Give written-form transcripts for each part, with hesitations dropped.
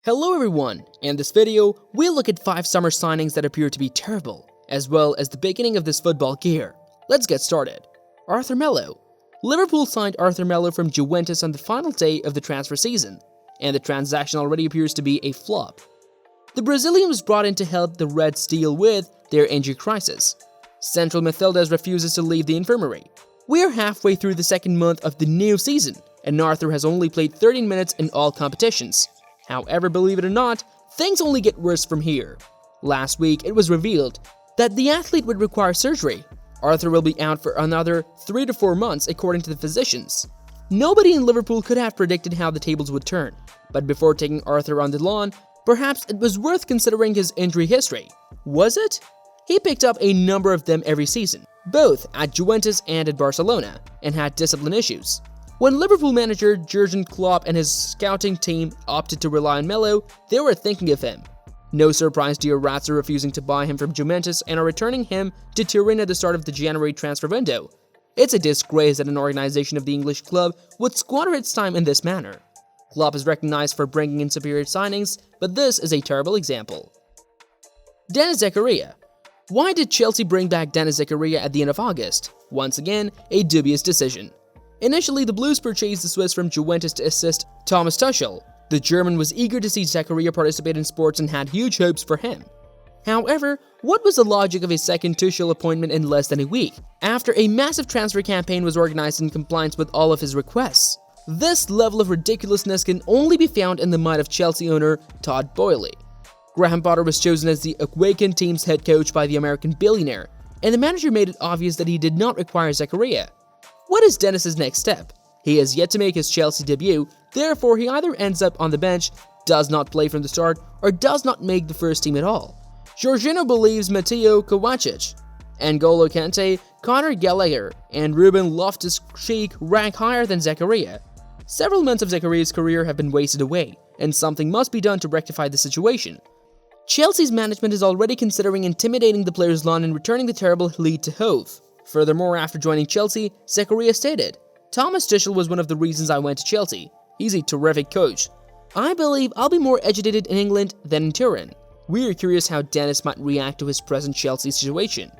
Hello everyone! In this video, we'll look at 5 summer signings that appear to be terrible, as well as the beginning of this football year. Let's get started. Arthur Melo. Liverpool signed Arthur Melo from Juventus on the final day of the transfer season, and the transaction already appears to be a flop. The Brazilian was brought in to help the Reds deal with their injury crisis. Central midfielders refuses to leave the infirmary. We are halfway through the second month of the new season, and Arthur has only played 13 minutes in all competitions. However, believe it or not, things only get worse from here. Last week, it was revealed that the athlete would require surgery. Arthur will be out for another 3 to 4 months according to the physicians. Nobody in Liverpool could have predicted how the tables would turn, but before taking Arthur on the lawn, perhaps it was worth considering his injury history. Was it? He picked up a number of them every season, both at Juventus and at Barcelona, and had discipline issues. When Liverpool manager Jurgen Klopp and his scouting team opted to rely on Melo, they were thinking of him. No surprise the Rats are refusing to buy him from Juventus and are returning him to Turin at the start of the January transfer window. It's a disgrace that an organization of the English club would squander its time in this manner. Klopp is recognized for bringing in superior signings, but this is a terrible example. Denis Zakaria. Why did Chelsea bring back Denis Zakaria at the end of August? Once again, a dubious decision. Initially, the Blues purchased the Swiss from Juventus to assist Thomas Tuchel. The German was eager to see Zakaria participate in sports and had huge hopes for him. However, what was the logic of a second Tuchel appointment in less than a week, after a massive transfer campaign was organized in compliance with all of his requests? This level of ridiculousness can only be found in the mind of Chelsea owner Todd Boehly. Graham Potter was chosen as the awakened team's head coach by the American billionaire, and the manager made it obvious that he did not require Zakaria. What is Denis's next step? He has yet to make his Chelsea debut, therefore he either ends up on the bench, does not play from the start, or does not make the first team at all. Jorginho believes Mateo Kovacic, N'Golo Kante, Conor Gallagher, and Ruben Loftus-Cheek rank higher than Zakaria. Several months of Zakaria's career have been wasted away, and something must be done to rectify the situation. Chelsea's management is already considering intimidating the player's loan and returning the terrible lead to Hove. Furthermore, after joining Chelsea, Zakaria stated, "Thomas Tuchel was one of the reasons I went to Chelsea. He's a terrific coach. I believe I'll be more educated in England than in Turin." We are curious how Denis might react to his present Chelsea situation.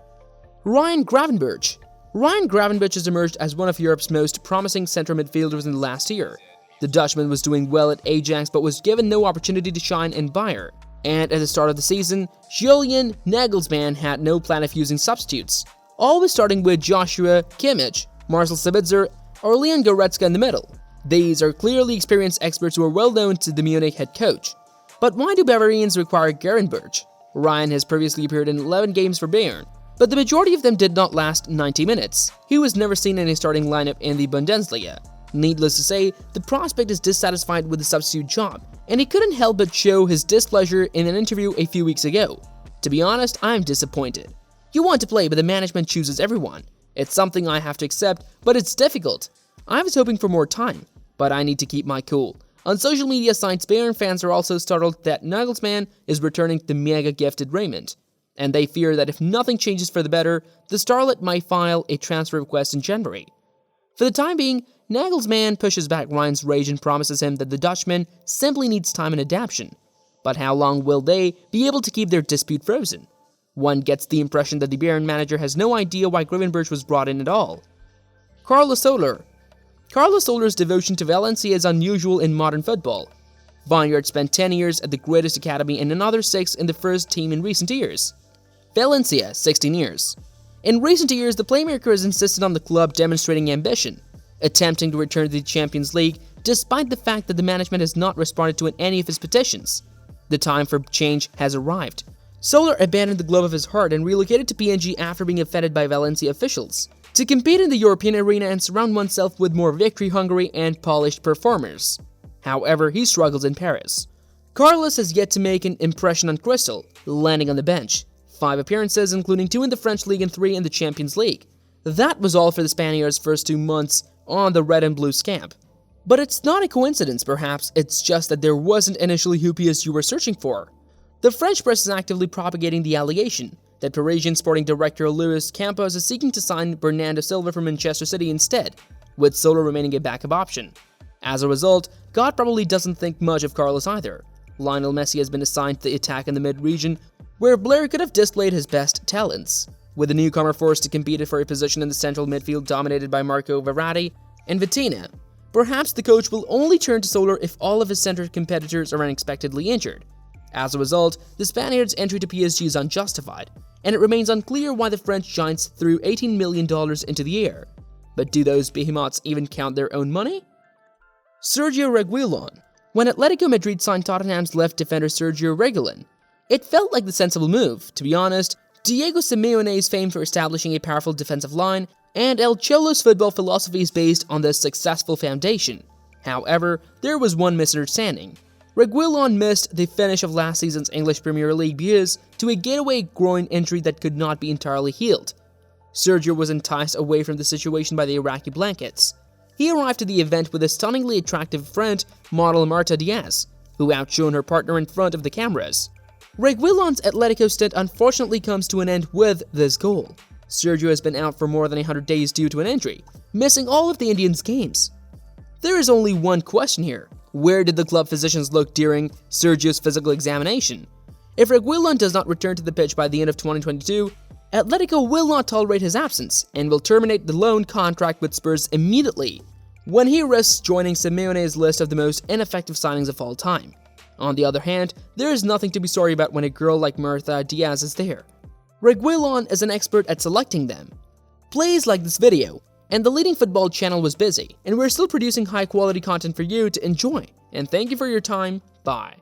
Ryan Gravenberch. Ryan Gravenberch has emerged as one of Europe's most promising central midfielders in the last year. The Dutchman was doing well at Ajax but was given no opportunity to shine in Bayer. And at the start of the season, Julian Nagelsmann had no plan of using substitutes, always starting with Joshua Kimmich, Marcel Sabitzer, or Leon Goretzka in the middle. These are clearly experienced experts who are well known to the Munich head coach. But why do Bavarians require Gravenberch? Ryan has previously appeared in 11 games for Bayern, but the majority of them did not last 90 minutes. He was never seen in a starting lineup in the Bundesliga. Needless to say, the prospect is dissatisfied with the substitute job, and he couldn't help but show his displeasure in an interview a few weeks ago. To be honest, I'm disappointed. You want to play, but the management chooses everyone. It's something I have to accept, but it's difficult. I was hoping for more time, but I need to keep my cool. On social media sites, Bayern fans are also startled that Nagelsmann is returning the mega-gifted Raymond, and they fear that if nothing changes for the better, the starlet might file a transfer request in January. For the time being, Nagelsmann pushes back Ryan's rage and promises him that the Dutchman simply needs time and adaptation. But how long will they be able to keep their dispute frozen? One gets the impression that the Bayern manager has no idea why Gravenberch was brought in at all. Carlos Soler. Carlos Soler's devotion to Valencia is unusual in modern football. Vineyard spent 10 years at the greatest academy and another 6 in the first team in recent years. Valencia, 16 years. In recent years, the playmaker has insisted on the club demonstrating ambition, attempting to return to the Champions League despite the fact that the management has not responded to any of his petitions. The time for change has arrived. Soler abandoned the glove of his heart and relocated to PNG after being offended by Valencia officials, to compete in the European arena and surround oneself with more victory-hungry and polished performers. However, he struggles in Paris. Carlos has yet to make an impression on Crystal, landing on the bench. 5 appearances, including 2 in the French League and 3 in the Champions League. That was all for the Spaniards' first 2 months on the red and blue scamp. But it's not a coincidence, perhaps, it's just that there wasn't initially who PSG were searching for. The French press is actively propagating the allegation that Parisian sporting director Luis Campos is seeking to sign Bernardo Silva from Manchester City instead, with Soler remaining a backup option. As a result, God probably doesn't think much of Carlos either. Lionel Messi has been assigned to the attack in the mid-region, where Blair could have displayed his best talents. With the newcomer forced to compete for a position in the central midfield dominated by Marco Verratti and Vitinha, perhaps the coach will only turn to Soler if all of his center competitors are unexpectedly injured. As a result, the Spaniards' entry to PSG is unjustified, and it remains unclear why the French giants threw $18 million into the air. But do those behemoths even count their own money? Sergio Reguilon. When Atletico Madrid signed Tottenham's left defender Sergio Reguilon, it felt like the sensible move. To be honest, Diego Simeone is famed for establishing a powerful defensive line, and El Cholo's football philosophy is based on this successful foundation. However, there was one misunderstanding. Reguilon missed the finish of last season's English Premier League due to a getaway groin injury that could not be entirely healed. Sergio was enticed away from the situation by the Iraqi Blankets. He arrived to the event with a stunningly attractive friend, model Marta Diaz, who outshone her partner in front of the cameras. Reguilon's Atletico stint unfortunately comes to an end with this goal. Sergio has been out for more than 100 days due to an injury, missing all of the Indians' games. There is only one question here. Where did the club physicians look during Sergio's physical examination? If Reguilon does not return to the pitch by the end of 2022, Atletico will not tolerate his absence and will terminate the loan contract with Spurs immediately, when he risks joining Simeone's list of the most ineffective signings of all time. On the other hand, there is nothing to be sorry about when a girl like Marta Diaz is there. Reguilon is an expert at selecting them. Please like this video. And the leading football channel was busy, and we're still producing high quality content for you to enjoy. And thank you for your time. Bye.